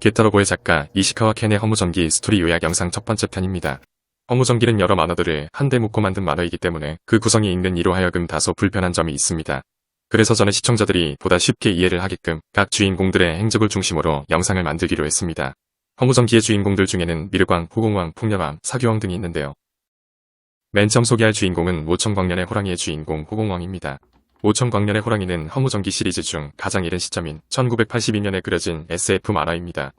게타로보의 작가 이시카와 켄의 허무전기 스토리 요약 영상 첫 번째 편입니다. 허무전기는 여러 만화들을 한데 묶고 만든 만화이기 때문에 그 구성이 읽는 이로 하여금 다소 불편한 점이 있습니다. 그래서 저는 시청자들이 보다 쉽게 이해를 하게끔 각 주인공들의 행적을 중심으로 영상을 만들기로 했습니다. 허무전기의 주인공들 중에는 미르광, 호공왕, 폭렬왕, 사교왕 등이 있는데요. 맨 처음 소개할 주인공은 오천광년의 호랑이의 주인공 호공왕입니다. 오천광년의 호랑이는 허무전기 시리즈 중 가장 이른 시점인 1982년에 그려진 SF 만화입니다.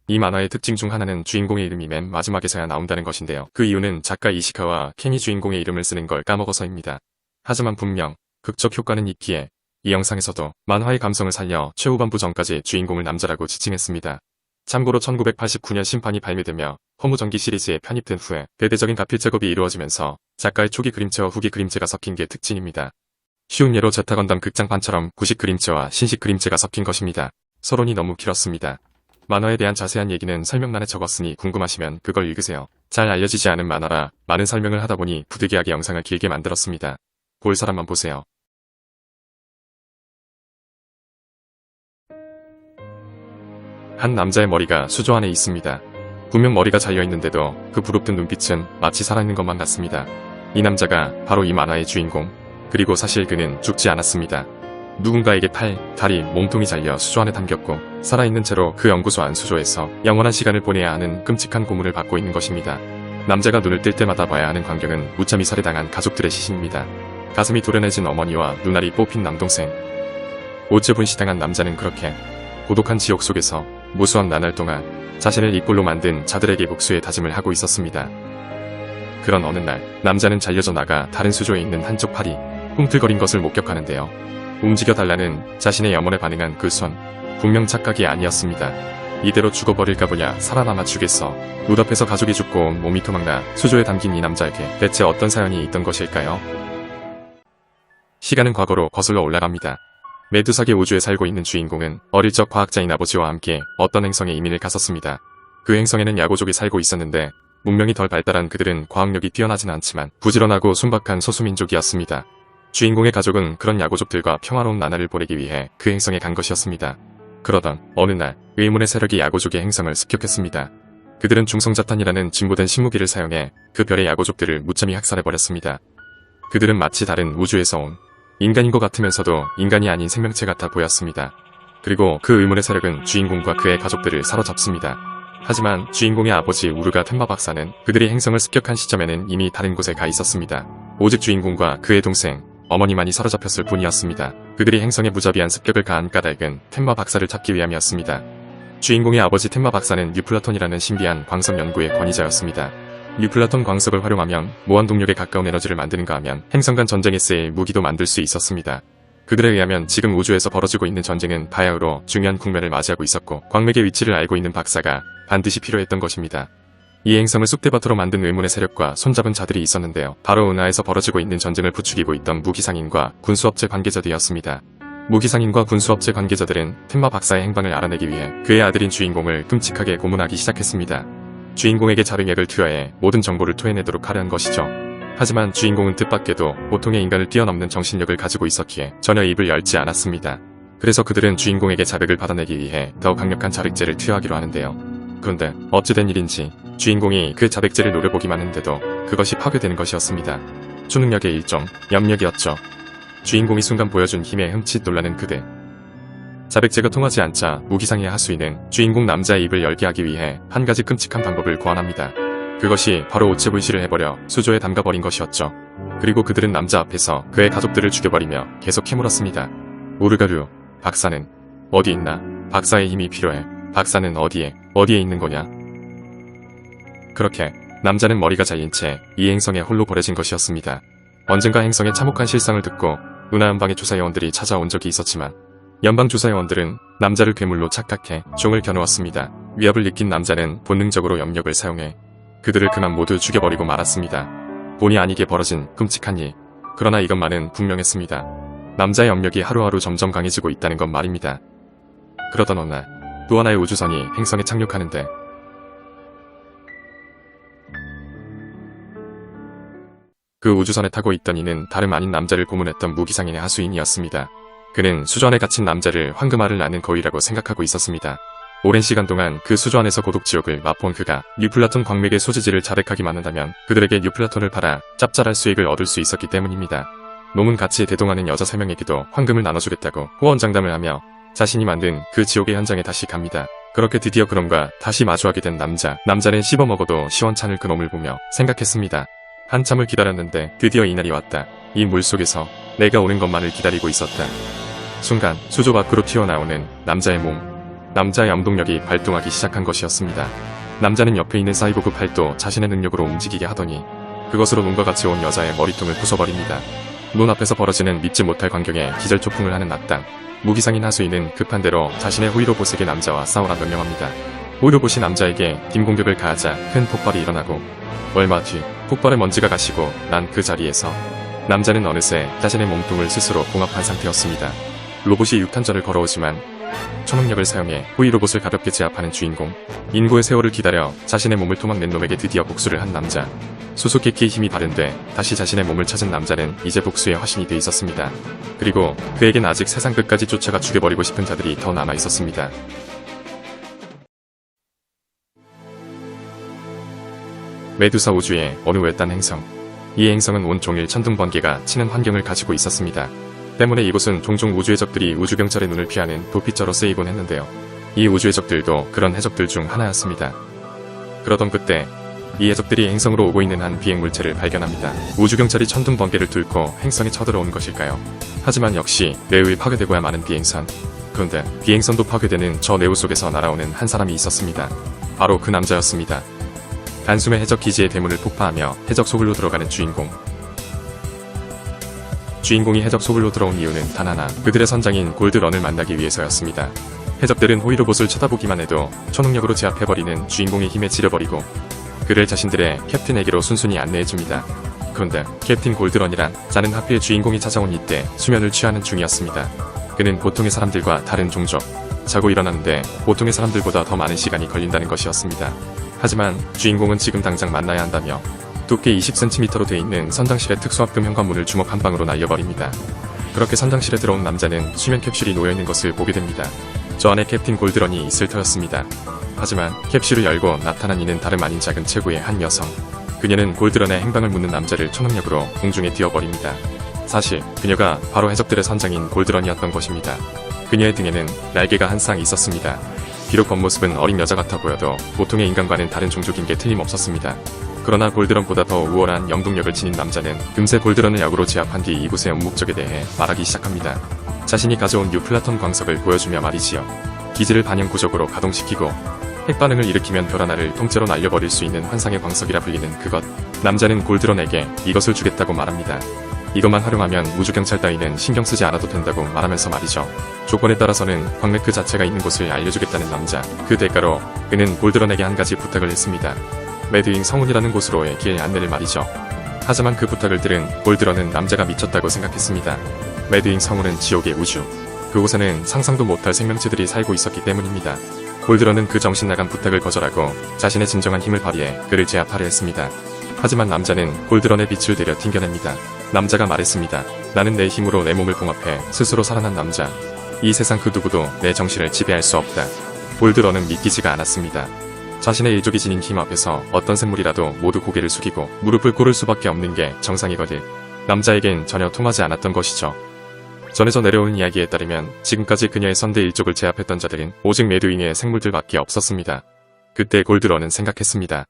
이 만화의 특징 중 하나는 주인공의 이름이 맨 마지막에서야 나온다는 것인데요. 그 이유는 작가 이시카와 켄이 주인공의 이름을 쓰는 걸 까먹어서입니다. 하지만 분명 극적 효과는 있기에 이 영상에서도 만화의 감성을 살려 최후반부 전까지 주인공을 남자라고 지칭했습니다. 참고로 1989년 신판이 발매되며 허무전기 시리즈에 편입된 후에 대대적인 가필 작업이 이루어지면서 작가의 초기 그림체와 후기 그림체가 섞인 게 특징입니다. 쉬운 예로 제타건담 극장판처럼 구식 그림체와 신식 그림체가 섞인 것입니다. 서론이 너무 길었습니다. 만화에 대한 자세한 얘기는 설명란에 적었으니 궁금하시면 그걸 읽으세요. 잘 알려지지 않은 만화라 많은 설명을 하다보니 부득이하게 영상을 길게 만들었습니다. 볼 사람만 보세요. 한 남자의 머리가 수조 안에 있습니다. 분명 머리가 잘려있는데도 그 부릅뜬 눈빛은 마치 살아있는 것만 같습니다. 이 남자가 바로 이 만화의 주인공. 그리고 사실 그는 죽지 않았습니다. 누군가에게 팔, 다리, 몸통이 잘려 수조 안에 담겼고 살아있는 채로 그 연구소 안 수조에서 영원한 시간을 보내야 하는 끔찍한 고문을 받고 있는 것입니다. 남자가 눈을 뜰 때마다 봐야 하는 광경은 무참히 살해당한 가족들의 시신입니다. 가슴이 도련해진 어머니와 눈알이 뽑힌 남동생. 오즈 분시당한 남자는 그렇게 고독한 지옥 속에서 무수한 나날 동안 자신을 이꼴로 만든 자들에게 복수의 다짐을 하고 있었습니다. 그런 어느 날 남자는 잘려져 나가 다른 수조에 있는 한쪽 팔이 꿈틀거린 것을 목격하는데요. 움직여달라는 자신의 염원에 반응한 그 손, 분명 착각이 아니었습니다. 이대로 죽어버릴까 보냐 살아남아 주겠어. 눈앞에서 가족이 죽고 온 몸이 토막나 수조에 담긴 이 남자에게 대체 어떤 사연이 있던 것일까요? 시간은 과거로 거슬러 올라갑니다. 메두사계 우주에 살고 있는 주인공은 어릴 적 과학자인 아버지와 함께 어떤 행성에 이민을 갔었습니다. 그 행성에는 야고족이 살고 있었는데 문명이 덜 발달한 그들은 과학력이 뛰어나진 않지만 부지런하고 순박한 소수민족이었습니다. 주인공의 가족은 그런 야고족들과 평화로운 나날을 보내기 위해 그 행성에 간 것이었습니다. 그러던 어느 날 의문의 세력이 야고족의 행성을 습격했습니다. 그들은 중성자탄이라는 진보된 신무기를 사용해 그 별의 야고족들을 무참히 학살해버렸습니다. 그들은 마치 다른 우주에서 온 인간인 것 같으면서도 인간이 아닌 생명체 같아 보였습니다. 그리고 그 의문의 세력은 주인공과 그의 가족들을 사로잡습니다. 하지만 주인공의 아버지 우르가 템마 박사는 그들이 행성을 습격한 시점에는 이미 다른 곳에 가 있었습니다. 오직 주인공과 그의 동생, 어머니만이 사로잡혔을 뿐이었습니다. 그들이 행성에 무자비한 습격을 가한 까닭은 템마 박사를 찾기 위함이었습니다. 주인공의 아버지 템마 박사는 뉴플라톤이라는 신비한 광석 연구의 권위자였습니다. 뉴플라톤 광석을 활용하면 무한동력에 가까운 에너지를 만드는가 하면 행성 간 전쟁에 쓰일 무기도 만들 수 있었습니다. 그들에 의하면 지금 우주에서 벌어지고 있는 전쟁은 바야흐로 중요한 국면을 맞이하고 있었고 광맥의 위치를 알고 있는 박사가 반드시 필요했던 것입니다. 이 행성을 쑥대밭으로 만든 의문의 세력과 손잡은 자들이 있었는데요. 바로 은하에서 벌어지고 있는 전쟁을 부추기고 있던 무기상인과 군수업체 관계자들이었습니다. 무기상인과 군수업체 관계자들은 템마 박사의 행방을 알아내기 위해 그의 아들인 주인공을 끔찍하게 고문하기 시작했습니다. 주인공에게 자백액을 투여해 모든 정보를 토해내도록 하려는 것이죠. 하지만 주인공은 뜻밖에도 보통의 인간을 뛰어넘는 정신력을 가지고 있었기에 전혀 입을 열지 않았습니다. 그래서 그들은 주인공에게 자백을 받아내기 위해 더 강력한 자백제를 투여하기로 하는데요. 그런데 어찌된 일인지 주인공이 그 자백제를 노려보기만 했는데도 그것이 파괴되는 것이었습니다. 초능력의 일종, 염력이었죠. 주인공이 순간 보여준 힘에 흠칫 놀라는 그들. 자백제가 통하지 않자 무기상의 하수인은 주인공 남자의 입을 열게 하기 위해 한 가지 끔찍한 방법을 고안합니다. 그것이 바로 오체불시를 해버려 수조에 담가버린 것이었죠. 그리고 그들은 남자 앞에서 그의 가족들을 죽여버리며 계속 캐물었습니다. 우르가류, 박사는 어디 있나? 박사의 힘이 필요해. 박사는 어디에 있는 거냐? 그렇게 남자는 머리가 잘린 채 이 행성에 홀로 버려진 것이었습니다. 언젠가 행성의 참혹한 실상을 듣고 은하연방의 조사요원들이 찾아온 적이 있었지만 연방 조사요원들은 남자를 괴물로 착각해 종을 겨누었습니다. 위협을 느낀 남자는 본능적으로 염력을 사용해 그들을 그만 모두 죽여버리고 말았습니다. 본의 아니게 벌어진 끔찍한 일. 그러나 이것만은 분명했습니다. 남자의 염력이 하루하루 점점 강해지고 있다는 것 말입니다. 그러던 어느 날 또 하나의 우주선이 행성에 착륙하는데 그 우주선에 타고 있던 이는 다름 아닌 남자를 고문했던 무기상인의 하수인이었습니다. 그는 수조 안에 갇힌 남자를 황금알을 낳는 거위라고 생각하고 있었습니다. 오랜 시간 동안 그 수조 안에서 고독지옥을 맛본 그가 뉴플라톤 광맥의 소지지를 자백하기 만한다면 그들에게 뉴플라톤을 팔아 짭짤할 수익을 얻을 수 있었기 때문입니다. 놈은 같이 대동하는 여자 3명에게도 황금을 나눠주겠다고 호언장담을 하며 자신이 만든 그 지옥의 현장에 다시 갑니다. 그렇게 드디어 그놈과 다시 마주하게 된 남자는 씹어먹어도 시원찮을 그놈을 보며 생각했습니다. 한참을 기다렸는데 드디어 이날이 왔다. 이 물속에서 내가 오는 것만을 기다리고 있었다. 순간 수조 밖으로 튀어나오는 남자의 몸. 남자의 염동력이 발동하기 시작한 것이었습니다. 남자는 옆에 있는 사이보그 팔도 자신의 능력으로 움직이게 하더니 그것으로 놈과 같이 온 여자의 머리통을 부숴버립니다. 눈앞에서 벌어지는 믿지 못할 광경에 기절초풍을 하는 악당. 무기상인 하수인은 급한 대로 자신의 호위로봇에게 남자와 싸우라 명령합니다. 호위로봇이 남자에게 빔 공격을 가하자 큰 폭발이 일어나고 얼마 뒤 폭발의 먼지가 가시고 난 그 자리에서 남자는 어느새 자신의 몸통을 스스로 봉합한 상태였습니다. 로봇이 육탄전을 걸어오지만 초능력을 사용해 호위로봇을 가볍게 제압하는 주인공. 인고의 세월을 기다려 자신의 몸을 토막낸 놈에게 드디어 복수를 한 남자. 수수께끼의 힘이 발현돼 다시 자신의 몸을 찾은 남자는 이제 복수의 화신이 돼 있었습니다. 그리고 그에겐 아직 세상 끝까지 쫓아가 죽여버리고 싶은 자들이 더 남아 있었습니다. 메두사 우주의 어느 외딴 행성. 이 행성은 온종일 천둥번개가 치는 환경을 가지고 있었습니다. 때문에 이곳은 종종 우주의 적들이 우주경찰의 눈을 피하는 도피처로 쓰이곤 했는데요. 이 우주의 적들도 그런 해적들 중 하나였습니다. 그러던 그때 이 해적들이 행성으로 오고 있는 한 비행물체를 발견합니다. 우주경찰이 천둥번개를 뚫고 행성에 쳐들어온 것일까요? 하지만 역시 내의 파괴되고야 마는 비행선. 그런데 비행선도 파괴되는 저 내우 속에서 날아오는 한 사람이 있었습니다. 바로 그 남자였습니다. 단숨에 해적 기지의 대문을 폭파하며 해적 소굴로 들어가는 주인공. 주인공이 해적 소굴로 들어온 이유는 단 하나, 그들의 선장인 골드런을 만나기 위해서였습니다. 해적들은 호위로봇을 쳐다보기만 해도 초능력으로 제압해버리는 주인공의 힘에 지려버리고 그를 자신들의 캡틴에게로 순순히 안내해줍니다. 그런데 캡틴 골드런이란 자는 하필 주인공이 찾아온 이때 수면을 취하는 중이었습니다. 그는 보통의 사람들과 다른 종족, 자고 일어나는데 보통의 사람들보다 더 많은 시간이 걸린다는 것이었습니다. 하지만 주인공은 지금 당장 만나야 한다며 두께 20cm로 돼 있는 선장실의 특수합금 현관문을 주먹 한 방으로 날려버립니다. 그렇게 선장실에 들어온 남자는 수면 캡슐이 놓여있는 것을 보게 됩니다. 저 안에 캡틴 골드런이 있을 터였습니다. 하지만 캡슐을 열고 나타난 이는 다름 아닌 작은 체구의 한 여성. 그녀는 골드런의 행방을 묻는 남자를 초능력으로 공중에 띄워버립니다. 사실 그녀가 바로 해적들의 선장인 골드런이었던 것입니다. 그녀의 등에는 날개가 한 쌍 있었습니다. 비록 겉모습은 어린 여자 같아 보여도 보통의 인간과는 다른 종족인 게 틀림없었습니다. 그러나 골드런보다 더 우월한 영동력을 지닌 남자는 금세 골드런을 약으로 제압한 뒤 이곳의 목적에 대해 말하기 시작합니다. 자신이 가져온 뉴플라톤 광석을 보여주며 말이지요. 기지를 반영 구적으로 가동시키고 핵반응을 일으키면 별 하나를 통째로 날려버릴 수 있는 환상의 광석이라 불리는 그것. 남자는 골드런에게 이것을 주겠다고 말합니다. 이것만 활용하면 우주경찰 따위는 신경 쓰지 않아도 된다고 말하면서 말이죠. 조건에 따라서는 광맥 그 자체가 있는 곳을 알려주겠다는 남자. 그 대가로 그는 골드런에게 한 가지 부탁을 했습니다. 매드윙 성운이라는 곳으로의 길 안내를 말이죠. 하지만 그 부탁을 들은 골드런은 남자가 미쳤다고 생각했습니다. 매드윙 성운은 지옥의 우주. 그곳에는 상상도 못할 생명체들이 살고 있었기 때문입니다. 골드런은 그 정신나간 부탁을 거절하고 자신의 진정한 힘을 발휘해 그를 제압하려 했습니다. 하지만 남자는 골드런의 빛을 내려 튕겨냅니다. 남자가 말했습니다. 나는 내 힘으로 내 몸을 봉합해 스스로 살아난 남자. 이 세상 그 누구도 내 정신을 지배할 수 없다. 골드런은 믿기지가 않았습니다. 자신의 일족이 지닌 힘 앞에서 어떤 생물이라도 모두 고개를 숙이고 무릎을 꿇을 수밖에 없는 게 정상이거든. 남자에겐 전혀 통하지 않았던 것이죠. 전해져 내려오는 이야기에 따르면 지금까지 그녀의 선대 일족을 제압했던 자들은 오직 매드윙의 생물들밖에 없었습니다. 그때 골드런은 생각했습니다.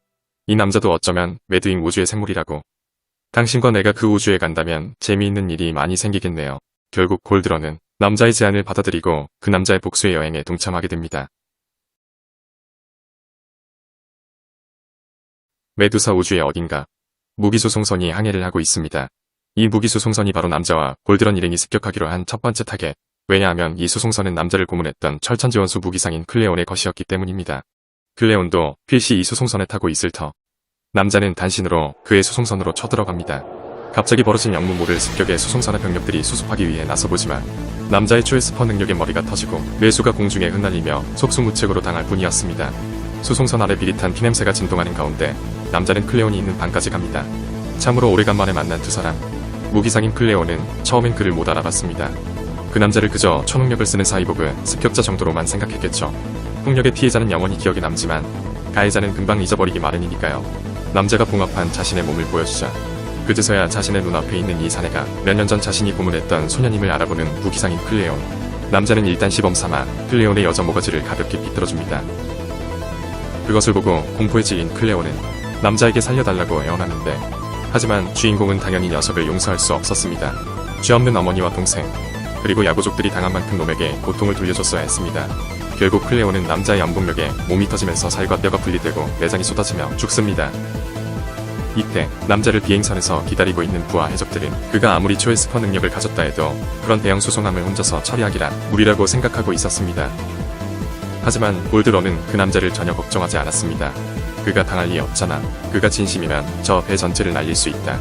이 남자도 어쩌면 매드윙 우주의 생물이라고. 당신과 내가 그 우주에 간다면 재미있는 일이 많이 생기겠네요. 결국 골드런은 남자의 제안을 받아들이고 그 남자의 복수의 여행에 동참하게 됩니다. 메두사 우주의 어딘가 무기수송선이 항해를 하고 있습니다. 이 무기수송선이 바로 남자와 골드런 일행이 습격하기로 한 첫 번째 타겟. 왜냐하면 이 수송선은 남자를 고문했던 철천지원수 무기상인 클레온의 것이었기 때문입니다. 클레온도 필시 이 수송선에 타고 있을 터. 남자는 단신으로 그의 수송선으로 쳐들어갑니다. 갑자기 벌어진 영무 모를 습격에 수송선의 병력들이 수습하기 위해 나서보지만 남자의 초에스퍼 능력의 머리가 터지고 뇌수가 공중에 흩날리며 속수무책으로 당할 뿐이었습니다. 수송선 아래 비릿한 피냄새가 진동하는 가운데 남자는 클레온이 있는 방까지 갑니다. 참으로 오래간만에 만난 두 사람. 무기상인 클레온은 처음엔 그를 못 알아봤습니다. 그 남자를 그저 초능력을 쓰는 사이보그 습격자 정도로만 생각했겠죠. 폭력의 피해자는 영원히 기억에 남지만 가해자는 금방 잊어버리기 마련이니까요. 남자가 봉합한 자신의 몸을 보여주자 그제서야 자신의 눈앞에 있는 이 사내가 몇 년 전 자신이 고문했던 소년임을 알아보는 무기상인 클레온. 남자는 일단 시범 삼아 클레온의 여자 모가지를 가볍게 비틀어줍니다. 그것을 보고 공포에 질린 클레온은 남자에게 살려달라고 애원하는데 하지만 주인공은 당연히 녀석을 용서할 수 없었습니다. 죄 없는 어머니와 동생 그리고 야구족들이 당한 만큼 놈에게 고통을 돌려줬어야 했습니다. 결국 클레온은 남자의 연복력에 몸이 터지면서 살과 뼈가 분리되고 내장이 쏟아지며 죽습니다. 이때 남자를 비행선에서 기다리고 있는 부하 해적들은 그가 아무리 초에스퍼 능력을 가졌다 해도 그런 대형 수송함을 혼자서 처리하기란 무리라고 생각하고 있었습니다. 하지만 골드런은 그 남자를 전혀 걱정하지 않았습니다. 그가 당할 리 없잖아. 그가 진심이면 저 배 전체를 날릴 수 있다.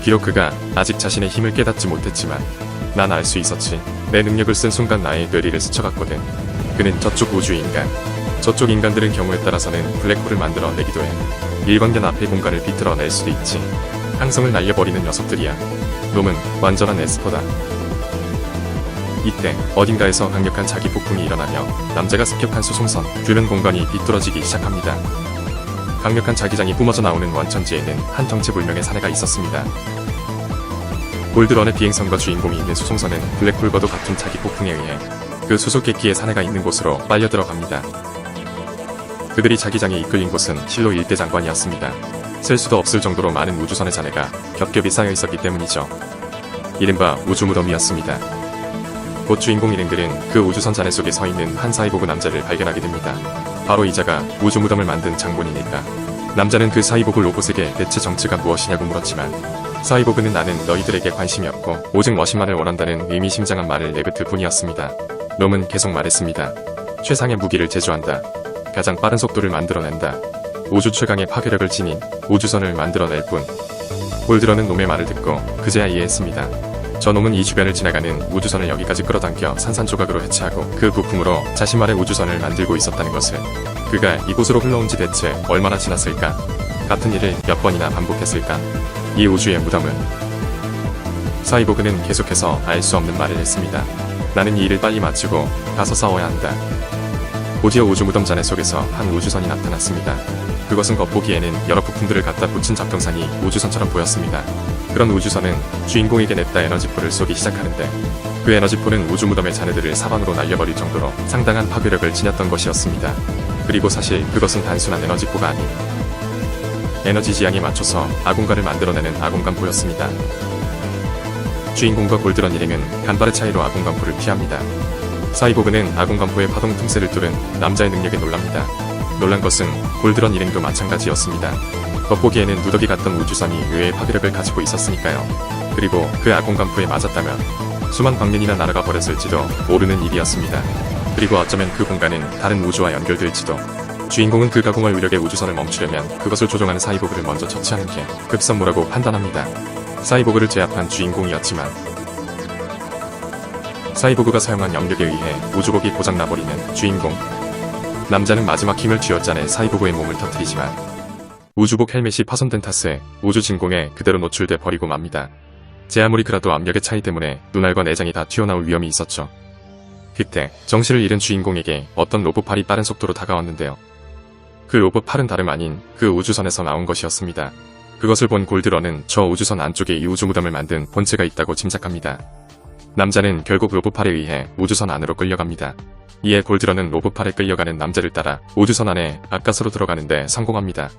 비록 그가 아직 자신의 힘을 깨닫지 못했지만 난 알 수 있었지. 내 능력을 쓴 순간 나의 뇌리를 스쳐갔거든. 그는 저쪽 우주의 인간. 저쪽 인간들은 경우에 따라서는 블랙홀을 만들어 내기도 해. 일광견 앞의 공간을 비틀어 낼 수도 있지. 항성을 날려버리는 녀석들이야. 놈은 완전한 에스퍼다. 이때 어딘가에서 강력한 자기 폭풍이 일어나며 남자가 습격한 수송선 주변 공간이 비뚤어지기 시작합니다. 강력한 자기장이 뿜어져 나오는 원천지에는 한 정체불명의 사내가 있었습니다. 골드런의 비행선과 주인공이 있는 수송선은 블랙홀과도 같은 자기 폭풍에 의해 그 수수께끼의 사내가 있는 곳으로 빨려 들어갑니다. 그들이 자기장에 이끌린 곳은 실로 일대 장관이었습니다. 셀 수도 없을 정도로 많은 우주선의 잔해가 겹겹이 쌓여 있었기 때문이죠. 이른바 우주무덤이었습니다. 곧 주인공 일행들은 그 우주선 잔해 속에 서 있는 한 사이보그 남자를 발견하게 됩니다. 바로 이자가 우주무덤을 만든 장본이니까. 남자는 그 사이보그 로봇에게 대체 정체가 무엇이냐고 물었지만 사이보그는 나는 너희들에게 관심이 없고 오직 머신만을 원한다는 의미심장한 말을 내뱉을 뿐이었습니다. 놈은 계속 말했습니다. 최상의 무기를 제조한다. 가장 빠른 속도를 만들어낸다. 우주 최강의 파괴력을 지닌 우주선을 만들어낼 뿐. 골드런은 놈의 말을 듣고 그제야 이해했습니다. 저놈은 이 주변을 지나가는 우주선을 여기까지 끌어당겨 산산조각으로 해체하고 그 부품으로 자신만의 우주선을 만들고 있었다는 것을. 그가 이곳으로 흘러온 지 대체 얼마나 지났을까? 같은 일을 몇 번이나 반복했을까? 이 우주의 무덤은. 사이보그는 계속해서 알 수 없는 말을 했습니다. 나는 이 일을 빨리 마치고 가서 싸워야 한다. 곧이어 우주무덤 잔해 속에서 한 우주선이 나타났습니다. 그것은 겉보기에는 여러 부품들을 갖다 붙인 잡동사니 우주선처럼 보였습니다. 그런 우주선은 주인공에게 냈다 에너지포를 쏘기 시작하는데 그 에너지포는 우주무덤의 잔해들을 사방으로 날려버릴 정도로 상당한 파괴력을 지녔던 것이었습니다. 그리고 사실 그것은 단순한 에너지포가 아닌 에너지 지향에 맞춰서 아공간을 만들어내는 아공간포였습니다. 주인공과 골드런 일행은 간발의 차이로 아공간포를 피합니다. 사이보그는 아공간포의 파동 틈새를 뚫은 남자의 능력에 놀랍니다. 놀란 것은 골드런 일행도 마찬가지였습니다. 겉보기에는 누더기 같던 우주선이 의외의 파괴력을 가지고 있었으니까요. 그리고 그 아공간포에 맞았다면 수만 광년이나 날아가 버렸을지도 모르는 일이었습니다. 그리고 어쩌면 그 공간은 다른 우주와 연결될지도. 주인공은 그 가공할 위력의 우주선을 멈추려면 그것을 조종하는 사이보그를 먼저 처치하는 게 급선무라고 판단합니다. 사이보그를 제압한 주인공이었지만 사이보그가 사용한 염력에 의해 우주복이 고장나버리는 주인공. 남자는 마지막 힘을 쥐어짜내 사이보그의 몸을 터뜨리지만 우주복 헬멧이 파손된 탓에 우주 진공에 그대로 노출돼 버리고 맙니다. 제 아무리 그라도 압력의 차이 때문에 눈알과 내장이 다 튀어나올 위험이 있었죠. 그때 정신을 잃은 주인공에게 어떤 로봇팔이 빠른 속도로 다가왔는데요. 그 로봇팔은 다름 아닌 그 우주선에서 나온 것이었습니다. 그것을 본 골드런은 저 우주선 안쪽에 이 우주무덤을 만든 본체가 있다고 짐작합니다. 남자는 결국 로봇팔에 의해 우주선 안으로 끌려갑니다. 이에 골드런은 로봇팔에 끌려가는 남자를 따라 우주선 안에 가까스로 들어가는데 성공합니다.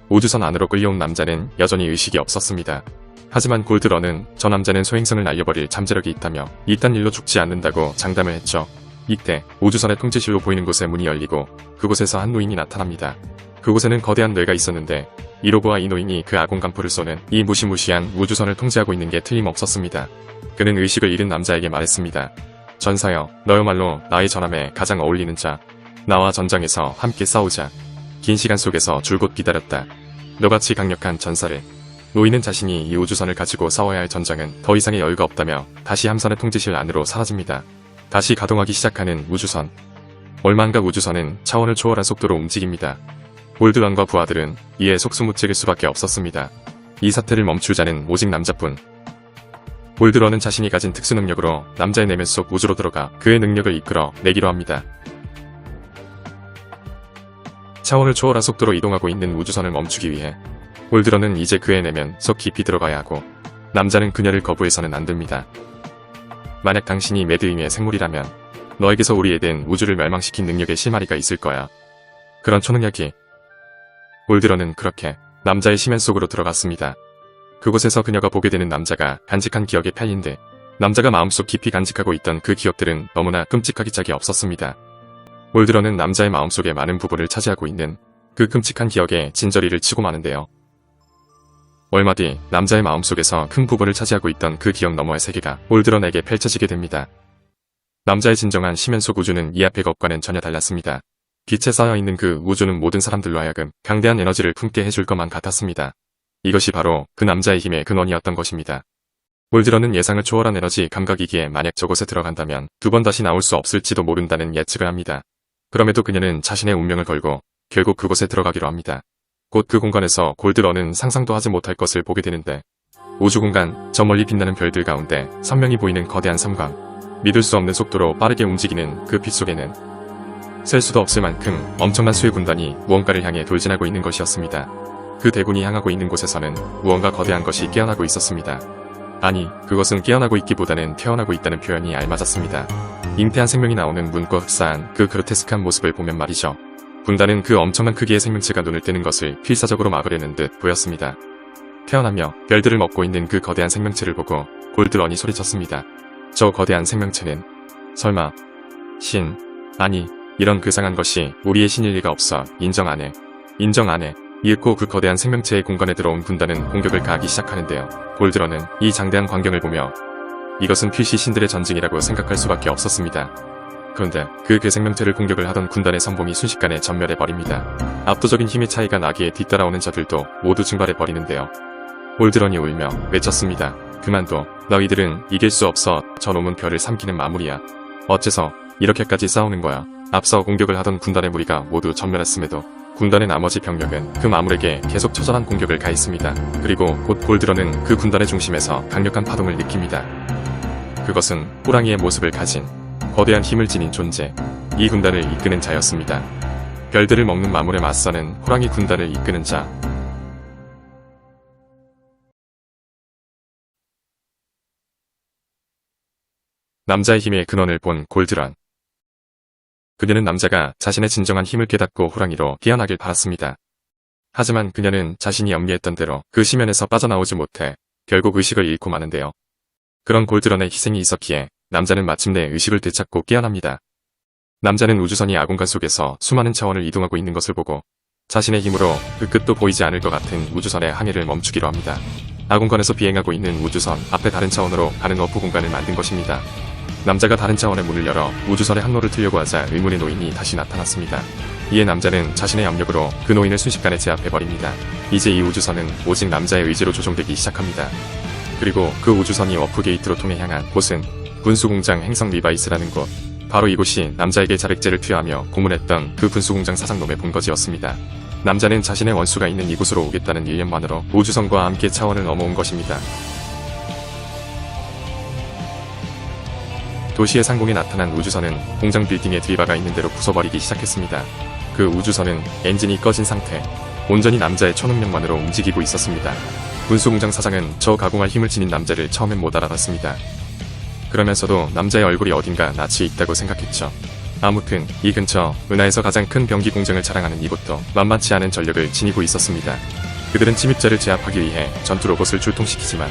우주선 안으로 끌려온 남자는 여전히 의식이 없었습니다. 하지만 골드런은 저 남자는 소행성을 날려버릴 잠재력이 있다며 이딴 일로 죽지 않는다고 장담을 했죠. 이때 우주선의 통제실로 보이는 곳에 문이 열리고 그곳에서 한 노인이 나타납니다. 그곳에는 거대한 뇌가 있었는데 이 로봇와 이 노인이 그 아공간포를 쏘는 이 무시무시한 우주선을 통제하고 있는 게 틀림없었습니다. 그는 의식을 잃은 남자에게 말했습니다. 전사여, 너야말로 나의 전함에 가장 어울리는 자. 나와 전장에서 함께 싸우자. 긴 시간 속에서 줄곧 기다렸다. 너같이 강력한 전사를. 노인은 자신이 이 우주선을 가지고 싸워야 할 전장은 더 이상의 여유가 없다며 다시 함선의 통제실 안으로 사라집니다. 다시 가동하기 시작하는 우주선. 얼마 안가 우주선은 차원을 초월한 속도로 움직입니다. 골드런과 부하들은 이에 속수무책일 수밖에 없었습니다. 이 사태를 멈추자는 오직 남자뿐. 골드런은 자신이 가진 특수능력으로 남자의 내면 속 우주로 들어가 그의 능력을 이끌어 내기로 합니다. 차원을 초월한 속도로 이동하고 있는 우주선을 멈추기 위해 골드런은 이제 그의 내면 속 깊이 들어가야 하고 남자는 그녀를 거부해서는 안 됩니다. 만약 당신이 매드윙의 생물이라면 너에게서 우리 에덴 우주를 멸망시킨 능력의 실마리가 있을 거야. 그런 초능력이. 골드런은 그렇게 남자의 심연 속으로 들어갔습니다. 그곳에서 그녀가 보게 되는 남자가 간직한 기억의 편인데 남자가 마음속 깊이 간직하고 있던 그 기억들은 너무나 끔찍하기 짝이 없었습니다. 골드런은 남자의 마음속에 많은 부분을 차지하고 있는 그 끔찍한 기억에 진저리를 치고 마는데요. 얼마 뒤 남자의 마음속에서 큰 부분을 차지하고 있던 그 기억 너머의 세계가 골드런에게 펼쳐지게 됩니다. 남자의 진정한 심연 속 우주는 이 앞의 것과는 전혀 달랐습니다. 빛에 쌓여있는 그 우주는 모든 사람들로 하여금 강대한 에너지를 품게 해줄 것만 같았습니다. 이것이 바로 그 남자의 힘의 근원이었던 것입니다. 골드런은 예상을 초월한 에너지 감각이기에 만약 저곳에 들어간다면 두 번 다시 나올 수 없을지도 모른다는 예측을 합니다. 그럼에도 그녀는 자신의 운명을 걸고 결국 그곳에 들어가기로 합니다. 곧 그 공간에서 골드런은 상상도 하지 못할 것을 보게 되는데 우주 공간, 저 멀리 빛나는 별들 가운데 선명히 보이는 거대한 섬광, 믿을 수 없는 속도로 빠르게 움직이는 그 빛 속에는 셀 수도 없을 만큼 엄청난 수의 군단이 무언가를 향해 돌진하고 있는 것이었습니다. 그 대군이 향하고 있는 곳에서는 무언가 거대한 것이 깨어나고 있었습니다. 아니, 그것은 깨어나고 있기보다는 태어나고 있다는 표현이 알맞았습니다. 잉태한 생명이 나오는 문과 흡사한 그 그로테스크한 모습을 보면 말이죠. 군단은 그 엄청난 크기의 생명체가 눈을 떼는 것을 필사적으로 막으려는 듯 보였습니다. 태어나며 별들을 먹고 있는 그 거대한 생명체를 보고 골드런이 소리쳤습니다. 저 거대한 생명체는 설마 신? 아니, 이런 그상한 것이 우리의 신일 리가 없어. 인정 안 해. 인정 안 해. 이윽고 그 거대한 생명체의 공간에 들어온 군단은 공격을 가하기 시작하는데요. 골드런은 이 장대한 광경을 보며 이것은 필시 신들의 전쟁이라고 생각할 수밖에 없었습니다. 그런데 그 생명체를 공격을 하던 군단의 선봉이 순식간에 전멸해버립니다. 압도적인 힘의 차이가 나기에 뒤따라오는 자들도 모두 증발해버리는데요. 골드런이 울며 외쳤습니다. 그만둬. 너희들은 이길 수 없어. 저놈은 별을 삼키는 마물이야. 어째서 이렇게까지 싸우는 거야. 앞서 공격을 하던 군단의 무리가 모두 전멸했음에도 군단의 나머지 병력은 그 마물에게 계속 처절한 공격을 가했습니다. 그리고 곧 골드런은 그 군단의 중심에서 강력한 파동을 느낍니다. 그것은 호랑이의 모습을 가진 거대한 힘을 지닌 존재, 이 군단을 이끄는 자였습니다. 별들을 먹는 마물에 맞서는 호랑이 군단을 이끄는 자. 남자의 힘의 근원을 본 골드런. 그녀는 남자가 자신의 진정한 힘을 깨닫고 호랑이로 깨어나길 바랐습니다. 하지만 그녀는 자신이 염려했던 대로 그 심연에서 빠져나오지 못해 결국 의식을 잃고 마는데요. 그런 골드런의 희생이 있었기에 남자는 마침내 의식을 되찾고 깨어납니다. 남자는 우주선이 아공간 속에서 수많은 차원을 이동하고 있는 것을 보고 자신의 힘으로 그 끝도 보이지 않을 것 같은 우주선의 항해를 멈추기로 합니다. 아공간에서 비행하고 있는 우주선 앞에 다른 차원으로 가는 워프 공간을 만든 것입니다. 남자가 다른 차원의 문을 열어 우주선의 항로를 틀려고 하자 의문의 노인이 다시 나타났습니다. 이에 남자는 자신의 압력으로 그 노인을 순식간에 제압해버립니다. 이제 이 우주선은 오직 남자의 의지로 조종되기 시작합니다. 그리고 그 우주선이 워프 게이트로 통해 향한 곳은 군수공장 행성 리바이스라는 곳. 바로 이곳이 남자에게 자백제를 투여하며 고문했던 그 군수공장 사장놈의 본거지였습니다. 남자는 자신의 원수가 있는 이곳으로 오겠다는 일념만으로 우주선과 함께 차원을 넘어온 것입니다. 도시의 상공에 나타난 우주선은 공장 빌딩에 들이박아 있는 대로 부숴버리기 시작했습니다. 그 우주선은 엔진이 꺼진 상태, 온전히 남자의 초능력만으로 움직이고 있었습니다. 군수공장 사장은 저 가공할 힘을 지닌 남자를 처음엔 못 알아봤습니다. 그러면서도 남자의 얼굴이 어딘가 낯이 있다고 생각했죠. 아무튼 이 근처 은하에서 가장 큰 병기 공장을 자랑하는 이곳도 만만치 않은 전력을 지니고 있었습니다. 그들은 침입자를 제압하기 위해 전투 로봇을 출동시키지만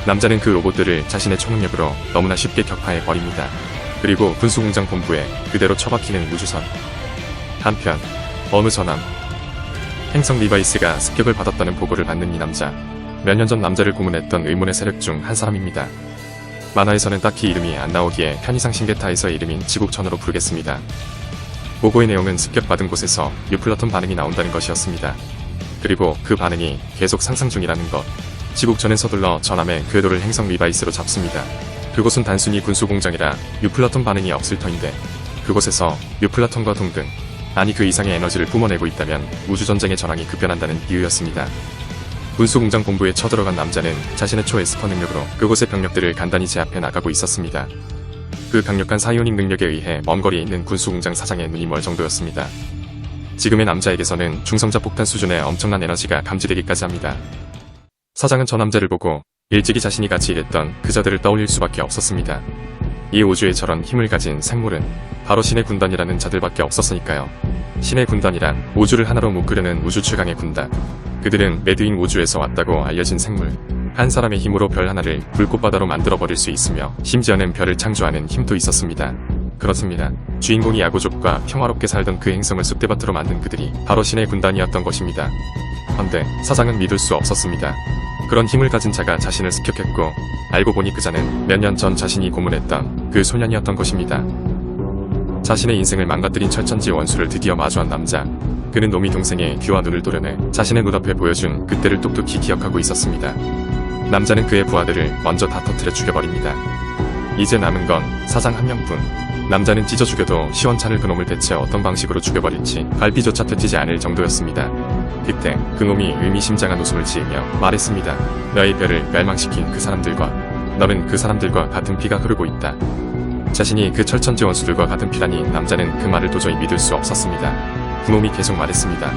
남자는 그 로봇들을 자신의 초능력으로 너무나 쉽게 격파해버립니다. 그리고 군수공장 본부에 그대로 처박히는 우주선. 한편 어느 저남 행성 리바이스가 습격을 받았다는 보고를 받는 이 남자. 몇 년 전 남자를 고문했던 의문의 세력 중 한 사람입니다. 만화에서는 딱히 이름이 안 나오기에 편의상 신게타에서의 이름인 지국전으로 부르겠습니다. 보고의 내용은 습격받은 곳에서 뉴플러톤 반응이 나온다는 것이었습니다. 그리고 그 반응이 계속 상승 중이라는 것. 지국전은 서둘러 전함의 궤도를 행성 리바이스로 잡습니다. 그곳은 단순히 군수공장이라 뉴플러톤 반응이 없을 터인데 그곳에서 뉴플러톤과 동등, 아니 그 이상의 에너지를 뿜어내고 있다면 우주전쟁의 전황이 급변한다는 이유였습니다. 군수공장 본부에 쳐들어간 남자는 자신의 초에스퍼 능력으로 그곳의 병력들을 간단히 제압해 나가고 있었습니다. 그 강력한 사이오닉 능력에 의해 먼 거리에 있는 군수공장 사장의 눈이 멀 정도였습니다. 지금의 남자에게서는 중성자 폭탄 수준의 엄청난 에너지가 감지되기까지 합니다. 사장은 저 남자를 보고 일찍이 자신이 같이 일했던 그자들을 떠올릴 수밖에 없었습니다. 이 우주에 저런 힘을 가진 생물은 바로 신의 군단이라는 자들밖에 없었으니까요. 신의 군단이란 우주를 하나로 묶으려는 우주 최강의 군단. 그들은 매드윙 우주에서 왔다고 알려진 생물. 한 사람의 힘으로 별 하나를 불꽃바다로 만들어버릴 수 있으며 심지어는 별을 창조하는 힘도 있었습니다. 그렇습니다. 주인공이 야구족과 평화롭게 살던 그 행성을 쑥대밭으로 만든 그들이 바로 신의 군단이었던 것입니다. 그런데 사장은 믿을 수 없었습니다. 그런 힘을 가진 자가 자신을 습격했고 알고 보니 그자는 몇 년 전 자신이 고문했던 그 소년이었던 것입니다. 자신의 인생을 망가뜨린 철천지 원수를 드디어 마주한 남자. 그는 놈이 동생의 귀와 눈을 도려내 자신의 눈앞에 보여준 그때를 똑똑히 기억하고 있었습니다. 남자는 그의 부하들을 먼저 다 터뜨려 죽여버립니다. 이제 남은 건 사장 한 명뿐. 남자는 찢어 죽여도 시원찮을 그놈을 대체 어떤 방식으로 죽여버릴지 갈피조차 터지지 않을 정도였습니다. 그때 그놈이 의미심장한 웃음을 지으며 말했습니다. 너의 별을 멸망시킨 그 사람들과 너는 그 사람들과 같은 피가 흐르고 있다. 자신이 그 철천지 원수들과 같은 피라니 남자는 그 말을 도저히 믿을 수 없었습니다. 그놈이 계속 말했습니다.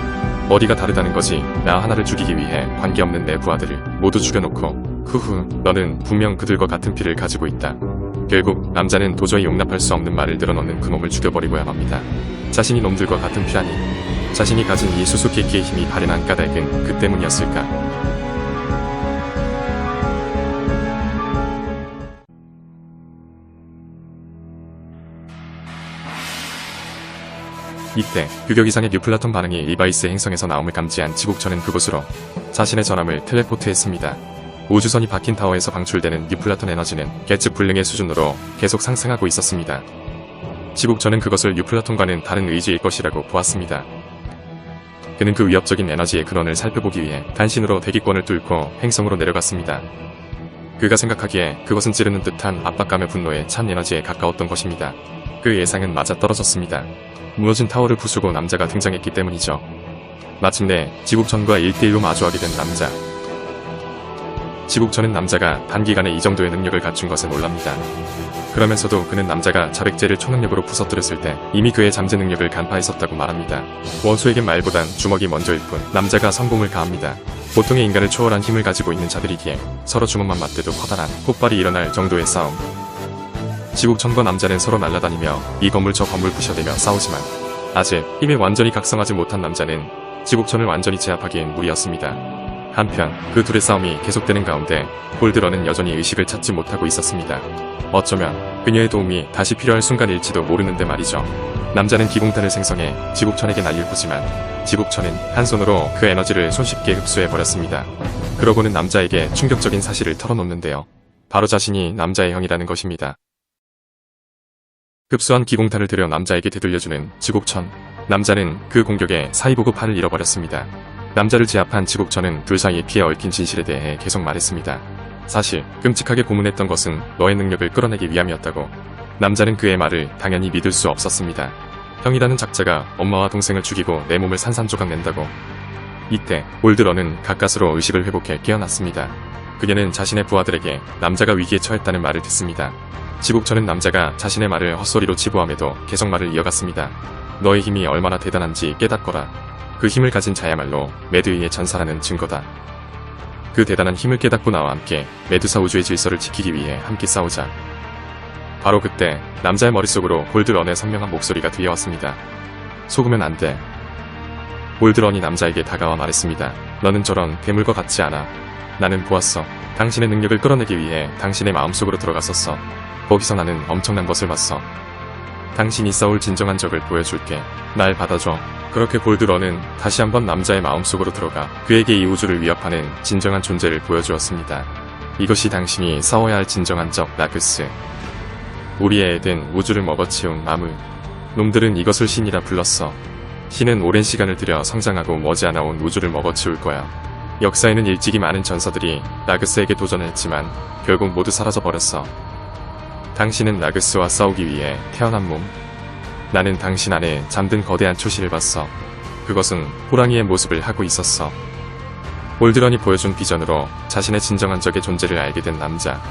머리가 다르다는 거지. 나 하나를 죽이기 위해 관계없는 내 부하들을 모두 죽여놓고 후후 너는 분명 그들과 같은 피를 가지고 있다. 결국 남자는 도저히 용납할 수 없는 말을 늘어놓는 그놈을 죽여버리고야 맙니다. 자신이 놈들과 같은 피라니 자신이 가진 이 수수께끼의 힘이 발현한 까닭은 그 때문이었을까? 이때 규격 이상의 뉴플라톤 반응이 리바이스의 행성에서 나옴을 감지한 지국천은 그곳으로 자신의 전함을 텔레포트했습니다. 우주선이 박힌 타워에서 방출되는 뉴플라톤 에너지는 계측 불능의 수준으로 계속 상승하고 있었습니다. 지국천은 그것을 뉴플라톤과는 다른 의지일 것이라고 보았습니다. 그는 그 위협적인 에너지의 근원을 살펴보기 위해 단신으로 대기권을 뚫고 행성으로 내려갔습니다. 그가 생각하기에 그것은 찌르는 듯한 압박감의 분노에 찬 에너지에 가까웠던 것입니다. 그 예상은 맞아 떨어졌습니다. 무너진 타워를 부수고 남자가 등장했기 때문이죠. 마침내 지국천과 1대1로 마주하게 된 남자. 지국천은 남자가 단기간에 이 정도의 능력을 갖춘 것을 놀랍니다. 그러면서도 그는 남자가 자백제를 초능력으로 부서뜨렸을 때 이미 그의 잠재 능력을 간파했었다고 말합니다. 원수에겐 말보단 주먹이 먼저일 뿐 남자가 성공을 가합니다. 보통의 인간을 초월한 힘을 가지고 있는 자들이기에 서로 주먹만 맞대도 커다란 폭발이 일어날 정도의 싸움. 지국천과 남자는 서로 날아다니며 이 건물 저 건물 부셔대며 싸우지만 아직 힘이 완전히 각성하지 못한 남자는 지국천을 완전히 제압하기엔 무리였습니다. 한편 그 둘의 싸움이 계속되는 가운데 홀드런은 여전히 의식을 찾지 못하고 있었습니다. 어쩌면 그녀의 도움이 다시 필요할 순간일지도 모르는데 말이죠. 남자는 기공탄을 생성해 지국천에게 날려보지만 지국천은 한 손으로 그 에너지를 손쉽게 흡수해버렸습니다. 그러고는 남자에게 충격적인 사실을 털어놓는데요. 바로 자신이 남자의 형이라는 것입니다. 흡수한 기공탄을 들여 남자에게 되돌려주는 지국천. 남자는 그 공격에 사이보고 팔을 잃어버렸습니다. 남자를 제압한 지국천은 둘 사이의 피에 얽힌 진실에 대해 계속 말했습니다. 사실 끔찍하게 고문했던 것은 너의 능력을 끌어내기 위함이었다고. 남자는 그의 말을 당연히 믿을 수 없었습니다. 형이라는 작자가 엄마와 동생을 죽이고 내 몸을 산산조각 낸다고. 이때 올드런은 가까스로 의식을 회복해 깨어났습니다. 그녀는 자신의 부하들에게 남자가 위기에 처했다는 말을 듣습니다. 지국천은 남자가 자신의 말을 헛소리로 치부함에도 계속 말을 이어갔습니다. 너의 힘이 얼마나 대단한지 깨닫거라. 그 힘을 가진 자야말로 매드윙의 전사라는 증거다. 그 대단한 힘을 깨닫고 나와 함께 메두사 우주의 질서를 지키기 위해 함께 싸우자. 바로 그때 남자의 머릿속으로 골드런의 선명한 목소리가 들려왔습니다. 속으면 안 돼. 골드런이 남자에게 다가와 말했습니다. 너는 저런 괴물과 같지 않아. 나는 보았어. 당신의 능력을 끌어내기 위해 당신의 마음속으로 들어갔었어. 거기서 나는 엄청난 것을 봤어. 당신이 싸울 진정한 적을 보여줄게. 날 받아줘. 그렇게 골드런은 다시 한번 남자의 마음속으로 들어가 그에게 이 우주를 위협하는 진정한 존재를 보여주었습니다. 이것이 당신이 싸워야 할 진정한 적, 나그스. 우리의 에덴, 우주를 먹어치운 마물. 놈들은 이것을 신이라 불렀어. 신은 오랜 시간을 들여 성장하고 머지않아 온 우주를 먹어치울 거야. 역사에는 일찍이 많은 전사들이 나그스에게 도전했지만 결국 모두 사라져버렸어. 당신은 나그스와 싸우기 위해 태어난 몸. 나는 당신 안에 잠든 거대한 초시를 봤어. 그것은 호랑이의 모습을 하고 있었어. 올드런이 보여준 비전으로 자신의 진정한 적의 존재를 알게 된 남자.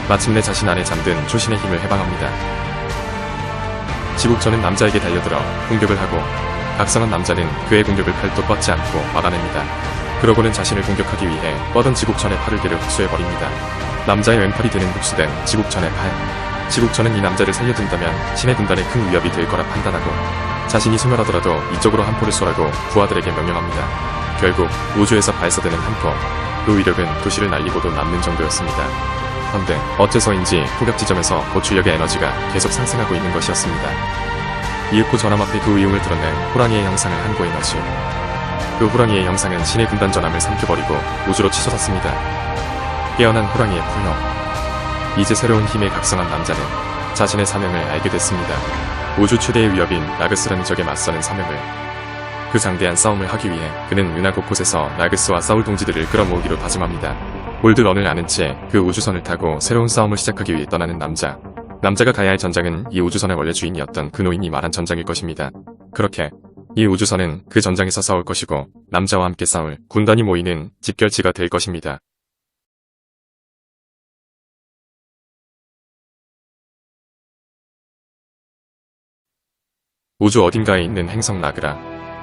마침내 자신 안에 잠든 초신의 힘을 해방합니다. 지국천은 남자에게 달려들어 공격을 하고 각성한 남자는 그의 공격을 팔도 뻗지 않고 막아냅니다. 그러고는 자신을 공격하기 위해 뻗은 지국천의 팔을 때려 흡수해버립니다. 남자의 왼팔이 되는 흡수된 지국천의 팔. 지국천은 이 남자를 살려둔다면 신의 군단에 큰 위협이 될 거라 판단하고 자신이 소멸하더라도 이쪽으로 한 포를 쏘라고 부하들에게 명령합니다. 결국 우주에서 발사되는 한 포. 그 위력은 도시를 날리고도 남는 정도였습니다. 그런데 어째서인지 포격 지점에서 고출력의 에너지가 계속 상승하고 있는 것이었습니다. 이윽고 전함 앞에 그 위용을 드러낸 호랑이의 형상을 한 고에너지. 그 호랑이의 형상은 신의 군단 전함을 삼켜버리고 우주로 치솟았습니다. 깨어난 호랑이의 포효. 이제 새로운 힘에 각성한 남자는 자신의 사명을 알게 됐습니다. 우주 최대의 위협인 라그스라는 적에 맞서는 사명을. 그 장대한 싸움을 하기 위해 그는 은하 곳곳에서 라그스와 싸울 동지들을 끌어모으기로 다짐합니다. 올드런을 아는 채 그 우주선을 타고 새로운 싸움을 시작하기 위해 떠나는 남자. 남자가 가야 할 전장은 이 우주선의 원래 주인이었던 그 노인이 말한 전장일 것입니다. 그렇게 이 우주선은 그 전장에서 싸울 것이고 남자와 함께 싸울 군단이 모이는 집결지가 될 것입니다. 우주 어딘가에 있는 행성 라그라.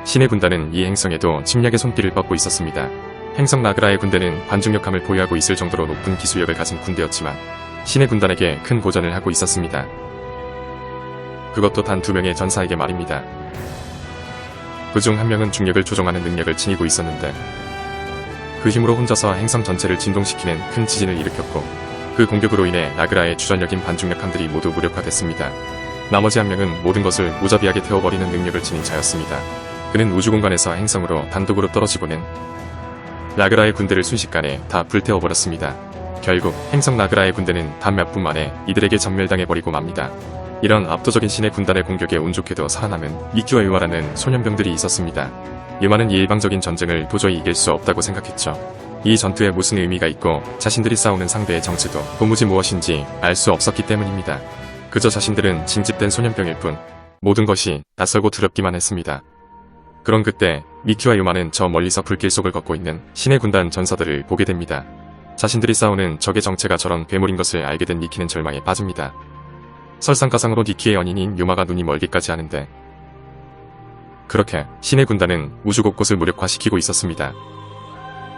신의 군단은 이 행성에도 침략의 손길을 뻗고 있었습니다. 행성 라그라의 군대는 관중력함을 보유하고 있을 정도로 높은 기술력을 가진 군대였지만 신의 군단에게 큰 고전을 하고 있었습니다. 그것도 단 2명의 전사에게 말입니다. 그중 한 명은 중력을 조종하는 능력을 지니고 있었는데 그 힘으로 혼자서 행성 전체를 진동시키는 큰 지진을 일으켰고 그 공격으로 인해 라그라의 주전력인 반중력함들이 모두 무력화됐습니다. 나머지 한 명은 모든 것을 무자비하게 태워버리는 능력을 지닌 자였습니다. 그는 우주공간에서 행성으로 단독으로 떨어지고는 라그라의 군대를 순식간에 다 불태워버렸습니다. 결국 행성 라그라의 군대는 단 몇 분 만에 이들에게 전멸당해버리고 맙니다. 이런 압도적인 신의 군단의 공격에 운 좋게도 살아남은 미키와 유마라는 소년병들이 있었습니다. 유마는 이 일방적인 전쟁을 도저히 이길 수 없다고 생각했죠. 이 전투에 무슨 의미가 있고 자신들이 싸우는 상대의 정체도 도무지 무엇인지 알 수 없었기 때문입니다. 그저 자신들은 징집된 소년병일 뿐 모든 것이 낯설고 두렵기만 했습니다. 그런 그때 미키와 유마는 저 멀리서 불길 속을 걷고 있는 신의 군단 전사들을 보게 됩니다. 자신들이 싸우는 적의 정체가 저런 괴물인 것을 알게 된 미키는 절망에 빠집니다. 설상가상으로 니키의 연인인 유마가 눈이 멀기까지 하는데 그렇게 신의 군단은 우주 곳곳을 무력화시키고 있었습니다.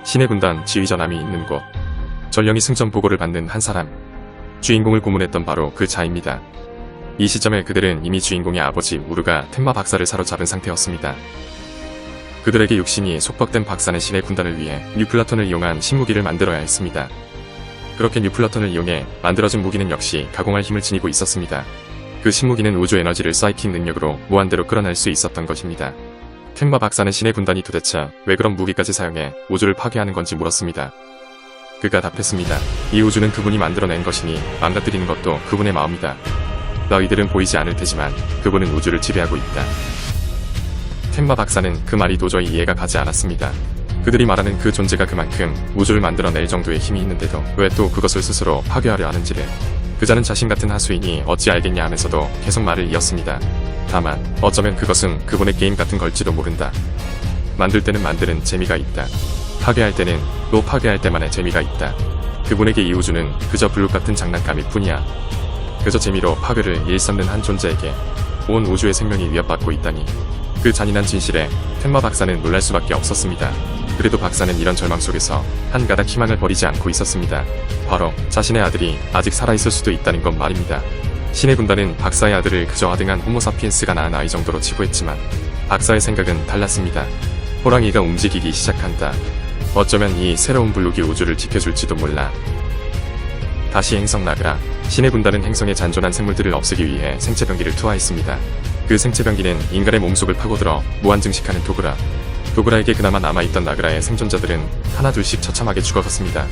신의 군단 지휘전함이 있는 곳. 전령이 승전 보고를 받는 한 사람. 주인공을 고문했던 바로 그 자입니다. 이 시점에 그들은 이미 주인공의 아버지 우르가 텐마 박사를 사로잡은 상태였습니다. 그들에게 육신이 속박된 박사는 신의 군단을 위해 뉴플라톤을 이용한 신무기를 만들어야 했습니다. 그렇게 뉴플라톤을 이용해 만들어진 무기는 역시 가공할 힘을 지니고 있었습니다. 그 신무기는 우주 에너지를 사이킹 능력으로 무한대로 끌어낼 수 있었던 것입니다. 텐마 박사는 신의 군단이 도대체 왜 그런 무기까지 사용해 우주를 파괴하는 건지 물었습니다. 그가 답했습니다. 이 우주는 그분이 만들어낸 것이니 망가뜨리는 것도 그분의 마음이다. 너희들은 보이지 않을 테지만 그분은 우주를 지배하고 있다. 텐마 박사는 그 말이 도저히 이해가 가지 않았습니다. 그들이 말하는 그 존재가 그만큼 우주를 만들어낼 정도의 힘이 있는데도 왜 또 그것을 스스로 파괴하려 하는지를. 그자는 자신 같은 하수인이 어찌 알겠냐 하면서도 계속 말을 이었습니다. 다만 어쩌면 그것은 그분의 게임 같은 걸지도 모른다. 만들 때는 만드는 재미가 있다. 파괴할 때는 또 파괴할 때만의 재미가 있다. 그분에게 이 우주는 그저 블록 같은 장난감일 뿐이야. 그저 재미로 파괴를 일삼는 한 존재에게 온 우주의 생명이 위협받고 있다니. 그 잔인한 진실에 텐마 박사는 놀랄 수밖에 없었습니다. 그래도 박사는 이런 절망 속에서 한 가닥 희망을 버리지 않고 있었습니다. 바로 자신의 아들이 아직 살아있을 수도 있다는 것 말입니다. 신의 군단은 박사의 아들을 그저 아등한 호모사피엔스가 낳은 아이 정도로 치부했지만 박사의 생각은 달랐습니다. 호랑이가 움직이기 시작한다. 어쩌면 이 새로운 블록이 우주를 지켜줄지도 몰라. 다시 행성 라그라. 신의 군단은 행성의 잔존한 생물들을 없애기 위해 생체병기를 투하했습니다. 그 생체병기는 인간의 몸속을 파고들어 무한증식하는 도그라. 도그라에게 그나마 남아있던 라그라의 생존자들은 하나둘씩 처참하게 죽어갔습니다.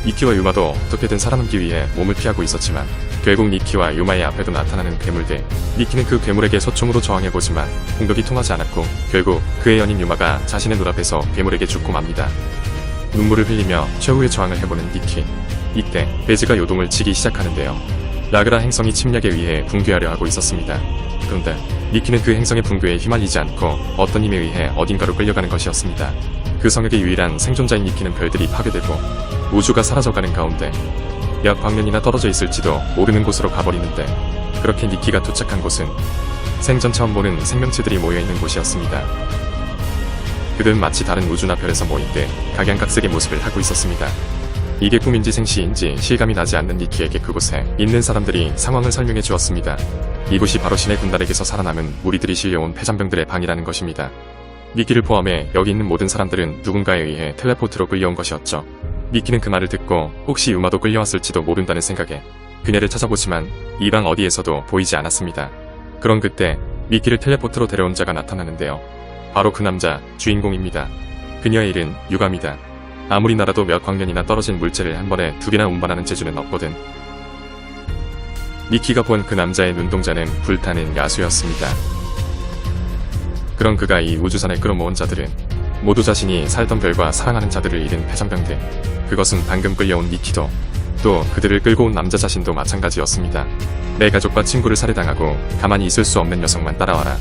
니키와 유마도 어떻게든 살아남기 위해 몸을 피하고 있었지만 결국 니키와 유마의 앞에도 나타나는 괴물들. 니키는 그 괴물에게 소총으로 저항해보지만 공격이 통하지 않았고 결국 그의 연인 유마가 자신의 눈앞에서 괴물에게 죽고 맙니다. 눈물을 흘리며 최후의 저항을 해보는 니키. 이때 베즈가 요동을 치기 시작하는데요. 라그라 행성이 침략에 의해 붕괴하려 하고 있었습니다. 그런데 니키는 그 행성의 붕괴에 휘말리지 않고 어떤 힘에 의해 어딘가로 끌려가는 것이었습니다. 그 성역의 유일한 생존자인 니키는 별들이 파괴되고 우주가 사라져가는 가운데 약 광년이나 떨어져 있을지도 모르는 곳으로 가버리는데 그렇게 니키가 도착한 곳은 생전 처음 보는 생명체들이 모여있는 곳이었습니다. 그들은 마치 다른 우주나 별에서 모인 듯 각양각색의 모습을 하고 있었습니다. 이게 꿈인지 생시인지 실감이 나지 않는 니키에게 그곳에 있는 사람들이 상황을 설명해 주었습니다. 이곳이 바로 신의 군단에게서 살아남은 무리들이 실려온 폐잔병들의 방이라는 것입니다. 니키를 포함해 여기 있는 모든 사람들은 누군가에 의해 텔레포트로 끌려온 것이었죠. 니키는 그 말을 듣고 혹시 유마도 끌려왔을지도 모른다는 생각에 그녀를 찾아보지만 이 방 어디에서도 보이지 않았습니다. 그런 그때 니키를 텔레포트로 데려온 자가 나타나는데요. 바로 그 남자, 주인공입니다. 그녀의 이름 유감이다. 아무리 날아도 몇 광년이나 떨어진 물체를 한 번에 두 개나 운반하는 재주는 없거든. 니키가 본 그 남자의 눈동자는 불타는 야수였습니다. 그런 그가 이 우주선에 끌어모은 자들은 모두 자신이 살던 별과 사랑하는 자들을 잃은 폐잔병들. 그것은 방금 끌려온 니키도 또 그들을 끌고 온 남자 자신도 마찬가지였습니다. 내 가족과 친구를 살해당하고 가만히 있을 수 없는 녀석만 따라와라.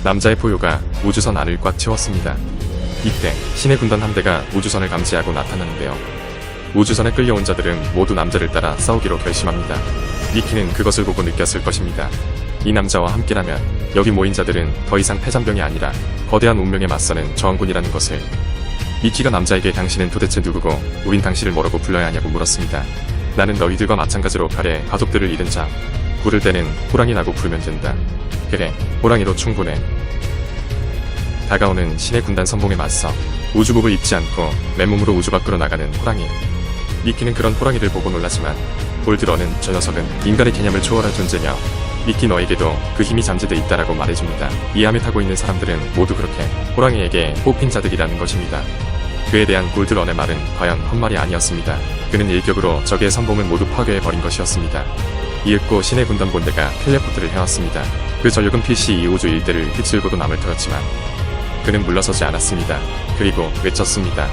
남자의 포효가 우주선 안을 꽉 채웠습니다. 이때 신의 군단 함대가 우주선을 감지하고 나타나는데요. 우주선에 끌려온 자들은 모두 남자를 따라 싸우기로 결심합니다. 니키는 그것을 보고 느꼈을 것입니다. 이 남자와 함께라면 여기 모인 자들은 더 이상 폐잔병이 아니라 거대한 운명에 맞서는 저항군이라는 것을. 니키가 남자에게 당신은 도대체 누구고 우린 당신을 뭐라고 불러야 하냐고 물었습니다. 나는 너희들과 마찬가지로 별의 가족들을 잃은 자. 부를 때는 호랑이라고 부르면 된다. 그래, 호랑이로 충분해. 다가오는 신의 군단 선봉에 맞서 우주복을 입지 않고 맨몸으로 우주 밖으로 나가는 호랑이. 니키는 그런 호랑이를 보고 놀라지만 볼드러는 저 녀석은 인간의 개념을 초월한 존재며 니키 너에게도 그 힘이 잠재돼 있다라고 말해줍니다. 이 함에 타고 있는 사람들은 모두 그렇게 호랑이에게 뽑힌 자들이라는 것입니다. 그에 대한 볼드런의 말은 과연 헛말이 아니었습니다. 그는 일격으로 적의 선봉을 모두 파괴해버린 것이었습니다. 이윽고 신의 군단 본대가 텔레포트를 해왔습니다. 그 전력은 PC 이 우주 일대를 휩쓸고도 남을 터였지만 그는 물러서지 않았습니다. 그리고 외쳤습니다.